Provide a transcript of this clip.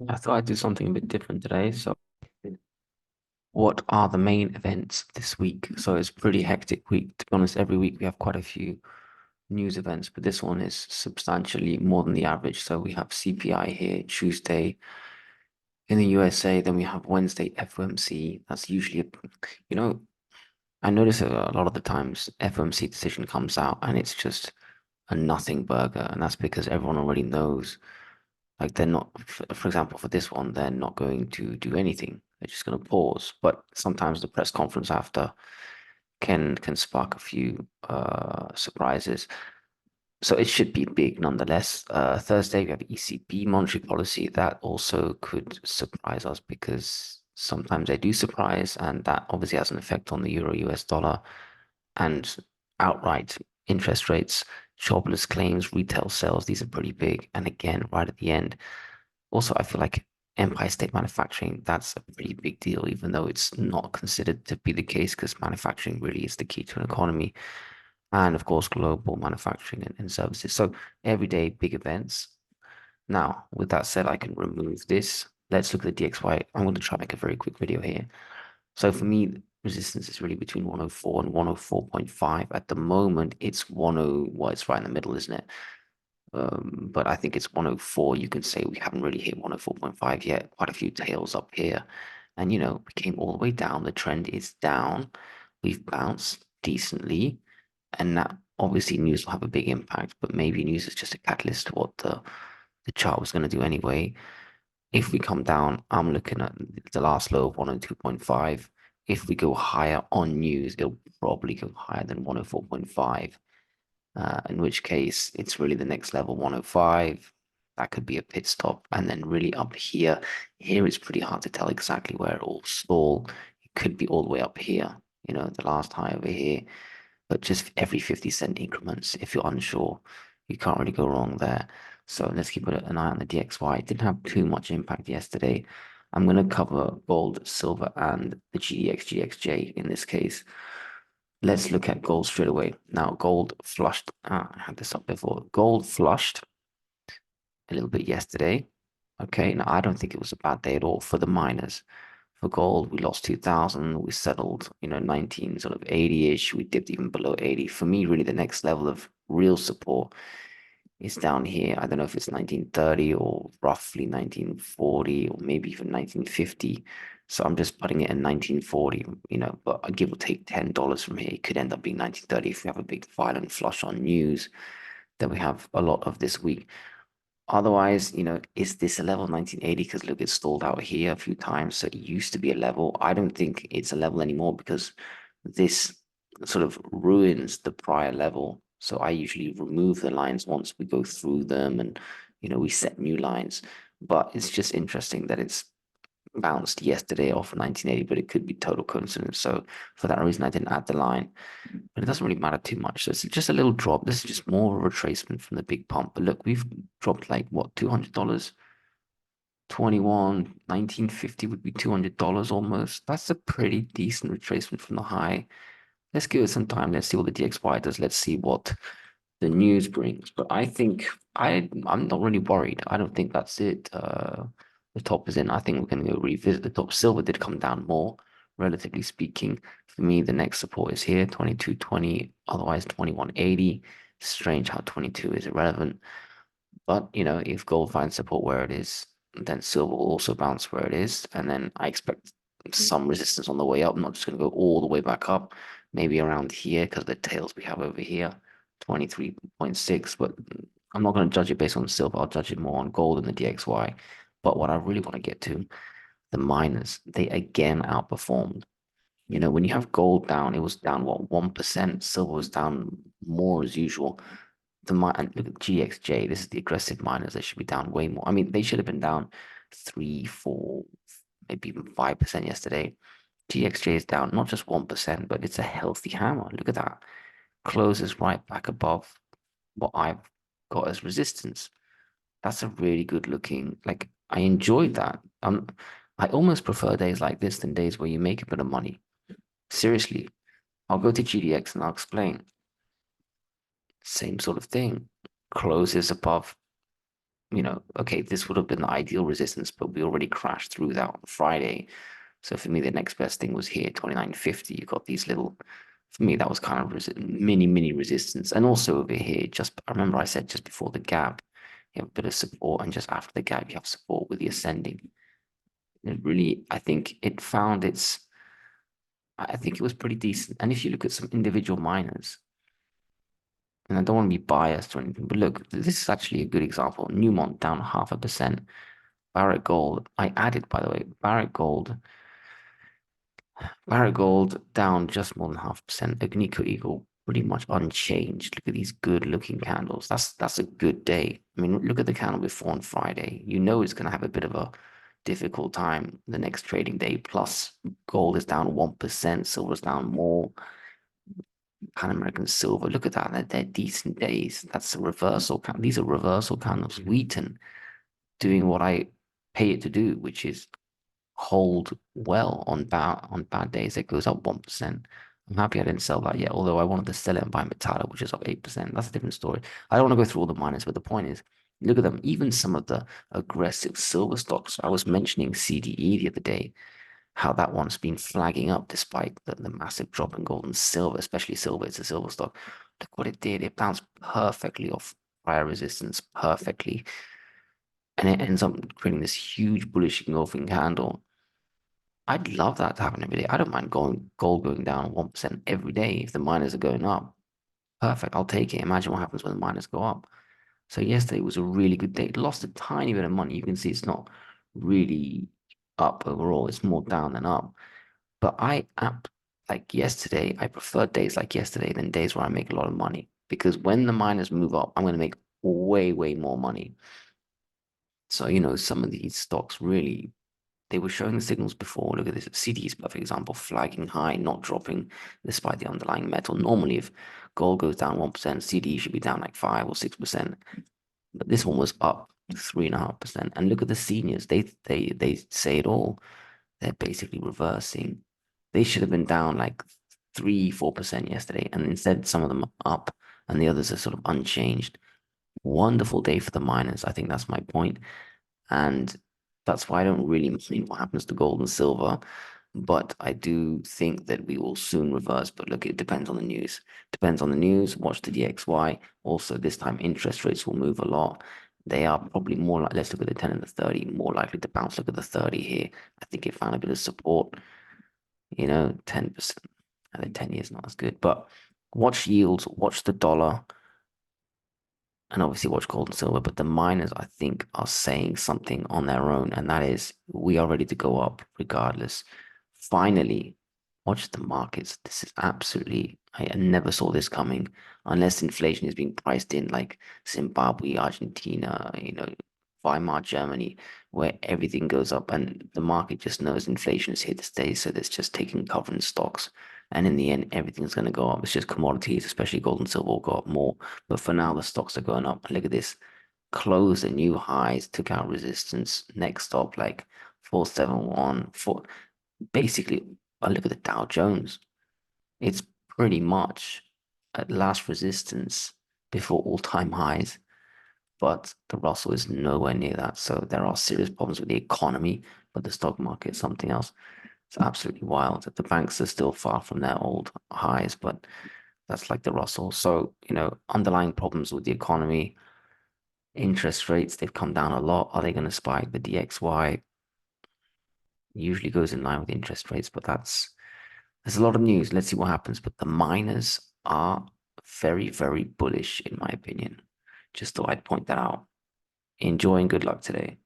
I thought I'd do something a bit different today. So, what are the main events this week? So, it's a pretty hectic week. To be honest, every week we have quite a few news events, but this one is substantially more than the average. So, we have CPI here Tuesday in the USA, then we have Wednesday FOMC. That's usually, you know, I notice a lot of the times FOMC decision comes out and it's just a nothing burger, and that's because everyone already knows. Like they're not, for example, for this one, they're not going to do anything. They're just going to pause. But sometimes the press conference after can spark a few surprises. So it should be big nonetheless. Thursday we have ECB monetary policy that also could surprise us because sometimes they do surprise, and that obviously has an effect on the euro US dollar and outright interest rates, jobless claims, retail sales. These are pretty big. And again, right at the end. Also, I feel like Empire State Manufacturing, that's a pretty big deal, even though it's not considered to be the case because manufacturing really is the key to an economy. And of course, global manufacturing and services. So everyday big events. Now, with that said, I can remove this. Let's look at the DXY. I'm going to try and make a very quick video here. So for me, resistance is really between 104 and 104.5. At the moment, it's 10, well, it's right in the middle, isn't it? But I think it's 104. You can say we haven't really hit 104.5 yet. Quite a few tails up here. And, we came all the way down. The trend is down. We've bounced decently. And that obviously news will have a big impact, but maybe news is just a catalyst to what the chart was going to do anyway. If we come down, I'm looking at the last low of 102.5. If we go higher on news, it'll probably go higher than 104.5. In which case it's really the next level 105. That could be a pit stop. And then really up here it's pretty hard to tell exactly where it all stall. It could be all the way up here, the last high over here. But just every 50-cent increments, if you're unsure, you can't really go wrong there. So let's keep an eye on the DXY. It didn't have too much impact yesterday. I'm going to cover gold, silver, and the GDXJ in this case. Let's look at gold straight away. Now, gold flushed. I had this up before. Gold flushed a little bit yesterday. Okay, now I don't think it was a bad day at all for the miners. For gold, we lost 2000. We settled, 19 sort of 80-ish. We dipped even below 80. For me, really, the next level of real support is down here. I don't know if it's 1930 or roughly 1940 or maybe even 1950. So I'm just putting it in 1940, but I give or take $10 from here. It could end up being 1930 if we have a big violent flush on news that we have a lot of this week. Otherwise, is this a level 1980? Because look, it's stalled out here a few times. So it used to be a level. I don't think it's a level anymore because this sort of ruins the prior level. So I usually remove the lines once we go through them and, we set new lines. But it's just interesting that it's bounced yesterday off of 1980, but it could be total coincidence. So for that reason, I didn't add the line, but it doesn't really matter too much. So it's just a little drop. This is just more of a retracement from the big pump. But look, we've dropped like what, $200? 1950 would be $200 almost. That's a pretty decent retracement from the high. Let's give it some time. Let's see what the DXY does. Let's see what the news brings. But I think I'm not really worried. I don't think that's it. The top is in. I think we're going to go revisit the top. Silver did come down more, relatively speaking. For me, the next support is here, 22.20, otherwise 21.80. Strange how 22 is irrelevant. But, if gold finds support where it is, then silver will also bounce where it is. And then I expect some resistance on the way up. I'm not just going to go all the way back up, maybe around here because the tails we have over here, 23.6. But I'm not going to judge it based on silver. I'll judge it more on gold and the DXY. But what I really want to get to, the miners, they again outperformed. When you have gold down, it was down what, 1%. Silver was down more as usual. And look at GXJ. This is the aggressive miners. They should be down way more. I mean, they should have been down 3, 4, maybe even 5% yesterday. GXJ is down not just 1%, but it's a healthy hammer. Look at that. Closes right back above what I've got as resistance. That's a really good looking, like I enjoyed that. I almost prefer days like this than days where you make a bit of money. Seriously, I'll go to GDX and I'll explain. Same sort of thing. Closes above okay, this would have been the ideal resistance, but we already crashed through that on Friday. So for me, the next best thing was here, 29.50. You got these little, for me, that was kind of mini resistance. And also over here, just I remember I said just before the gap, you have a bit of support, and just after the gap, you have support with the ascending. It really, I think it found its, I think it was pretty decent. And if you look at some individual miners, and I don't want to be biased or anything, but look, this is actually a good example. Newmont down 0.5%. Barrick Gold, I added, by the way, Barrick Gold down just more than 0.5%. Agnico Eagle pretty much unchanged. Look at these good looking candles. That's a good day. I mean, look at the candle before on Friday. You know it's going to have a bit of a difficult time the next trading day. Plus, gold is down 1%, silver's down more. Pan American Silver, look at that. They're decent days. That's a reversal. These are reversal candles. Wheaton doing what I pay it to do, which is hold well on bad days. It goes up 1%. I'm happy I didn't sell that yet, although I wanted to sell it and buy Metallo, which is up 8%. That's a different story. I don't want to go through all the miners, but the point is, look at them. Even some of the aggressive silver stocks. I was mentioning CDE the other day, how that one's been flagging up despite the massive drop in gold and silver, especially silver. It's a silver stock. Look what it did. It bounced perfectly off prior resistance, perfectly. And it ends up creating this huge bullish engulfing candle. I'd love that to happen every day. I don't mind gold going down 1% every day if the miners are going up. Perfect. I'll take it. Imagine what happens when the miners go up. So yesterday was a really good day. It lost a tiny bit of money. You can see it's not really up overall. It's more down than up. But like yesterday, I prefer days like yesterday than days where I make a lot of money. Because when the miners move up, I'm going to make way more money. So, some of these stocks really, they were showing the signals before. Look at this. CD is perfect example, flagging high, not dropping despite the underlying metal. Normally, if gold goes down 1%, CD should be down like 5 or 6%. But this one was up 3.5%. And look at the seniors. They say it all. They're basically reversing. They should have been down like 3, 4% yesterday, and instead some of them are up and the others are sort of unchanged. Wonderful day for the miners. I think that's my point. And that's why I don't really mind what happens to gold and silver. But I do think that we will soon reverse. But look, it depends on the news. Depends on the news. Watch the DXY. Also, this time interest rates will move a lot. They are probably more like, let's look at the 10 and the 30, more likely to bounce. Look at the 30 here. I think it found a bit of support, 10%. I think 10 years not as good. But watch yields, watch the dollar, and obviously watch gold and silver. But the miners, I think, are saying something on their own, and that is we are ready to go up regardless. Finally, watch the markets. This is absolutely, I never saw this coming unless inflation is being priced in like Zimbabwe, Argentina, Weimar, Germany, where everything goes up and the market just knows inflation is here to stay. So it's just taking cover in stocks. And in the end, everything's going to go up. It's just commodities, especially gold and silver, will go up more. But for now, the stocks are going up. Look at this. Closed at new highs, took out resistance. Next stop, like 471, 4. Basically, I look at the Dow Jones. It's pretty much at last resistance before all-time highs, but the Russell is nowhere near that. So there are serious problems with the economy, but the stock market is something else. It's absolutely wild. The banks are still far from their old highs, but that's like the Russell. So, underlying problems with the economy, interest rates, they've come down a lot. Are they going to spike? The DXY usually goes in line with interest rates, but there's a lot of news. Let's see what happens. But the miners are very bullish, in my opinion. Just thought I'd point that out. Enjoy and good luck today.